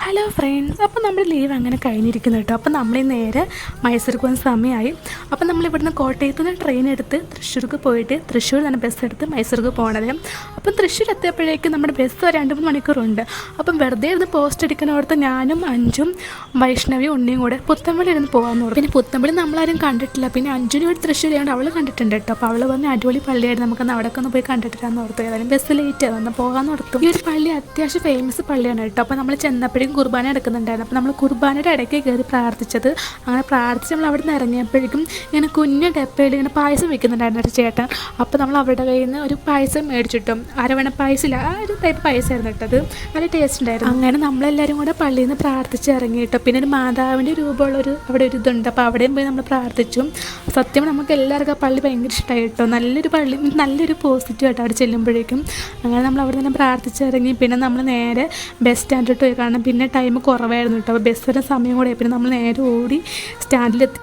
Hello friends, അപ്പോൾ നമ്മുടെ leave അങ്ങനെ കഴിഞ്ഞിരിക്കുന്നു കേട്ടോ. അപ്പോൾ നമ്മൾ നേരെ മൈസൂർക്ക് പോകുന്ന സമയമായി. അപ്പോൾ നമ്മൾ ഇവിടുന്ന് കോട്ടയത്ത് നിന്ന് ട്രെയിൻ എടുത്ത് തൃശ്ശൂർക്ക് പോയിട്ട് തൃശ്ശൂർ തന്നെ ബസ് എടുത്ത് മൈസൂർക്ക് പോകണത്. അപ്പം തൃശ്ശൂർ എത്തിയപ്പോഴേക്കും നമ്മുടെ ബസ് 2-3 മണിക്കൂറുണ്ട്. അപ്പം വെറുതെ ഇരുന്ന് പോസ്റ്റ് അടിക്കുന്നോടത്ത് ഞാനും അഞ്ചും വൈഷ്ണവിയും ഉണ്ണിയും കൂടെ പുത്തമ്പള്ളി ഇരുന്ന് പോകാമെന്ന് പറഞ്ഞു. പിന്നെ പുത്തമ്പള്ളി നമ്മളാരും കണ്ടിട്ടില്ല. പിന്നെ അഞ്ചിന് വേണ്ടി തൃശ്ശൂർ ആയതുകൊണ്ട് അവൾ കണ്ടിട്ടുണ്ട് കേട്ടോ. അപ്പോൾ അവൾ പറഞ്ഞ് അടിപൊളി പള്ളിയായിരുന്നു, നമുക്കൊന്ന് അവിടെയൊക്കെ ഒന്ന് പോയി കണ്ടിട്ടില്ലാന്ന് ഓർത്തു. ഏതായാലും ബസ് ലേറ്റ് ആയിരുന്നു, പോകാമെന്ന് ഓർത്തു. ഈ ഒരു പള്ളി അത്യാവശ്യം ഫേമസ് പള്ളിയാണ് കേട്ടോ. അപ്പോൾ നമ്മൾ ചെന്നപ്പോഴേക്കും കുർബാന എടുക്കുന്നുണ്ടായിരുന്നു. അപ്പോൾ നമ്മൾ കുർബാനയുടെ ഇടയ്ക്ക് കയറി പ്രാർത്ഥിച്ചത്. അങ്ങനെ പ്രാർത്ഥിച്ച് നമ്മൾ അവിടെ നിന്ന് ഇറങ്ങിയപ്പോഴേക്കും ഇങ്ങനെ കുഞ്ഞു ഡപ്പയിൽ ഇങ്ങനെ പായസം വെക്കുന്നുണ്ടായിരുന്നു ഒരു ചേട്ടൻ. അപ്പോൾ നമ്മൾ അവരുടെ കയ്യിൽ നിന്ന് ഒരു പായസം മേടിച്ചിട്ടും അരവണ പായസമില്ല, ആ ഒരു ടൈപ്പ് പായസമായിരുന്നു കേട്ടത്. നല്ല ടേസ്റ്റ് ഉണ്ടായിരുന്നു. അങ്ങനെ നമ്മളെല്ലാവരും കൂടെ പള്ളിയിൽ നിന്ന് പ്രാർത്ഥിച്ച് ഇറങ്ങിയിട്ടോ. പിന്നെ ഒരു മാതാവിൻ്റെ രൂപമുള്ളൊരു അവിടെ ഒരു ഇതുണ്ട്, അപ്പോൾ അവിടെയും പോയി നമ്മൾ പ്രാർത്ഥിച്ചു. സത്യം നമുക്ക് എല്ലാവർക്കും ആ പള്ളി ഭയങ്കര ഇഷ്ടമായി കേട്ടോ. നല്ലൊരു പള്ളി, നല്ലൊരു പോസിറ്റീവ് ആയിട്ട് അവിടെ ചെല്ലുമ്പോഴേക്കും. അങ്ങനെ നമ്മൾ അവിടെ നിന്ന് പ്രാർത്ഥിച്ചിറങ്ങി. പിന്നെ നമ്മൾ നേരെ ബസ് സ്റ്റാൻഡിലോട്ട് പോയി കാണാം. പിന്നെ ടൈം കുറവായിരുന്നു കേട്ടോ. അപ്പോൾ ബസ് വരെ സമയം കൂടെ, പിന്നെ നമ്മൾ നേരെ ഓടി സ്റ്റാൻഡിലെത്തി.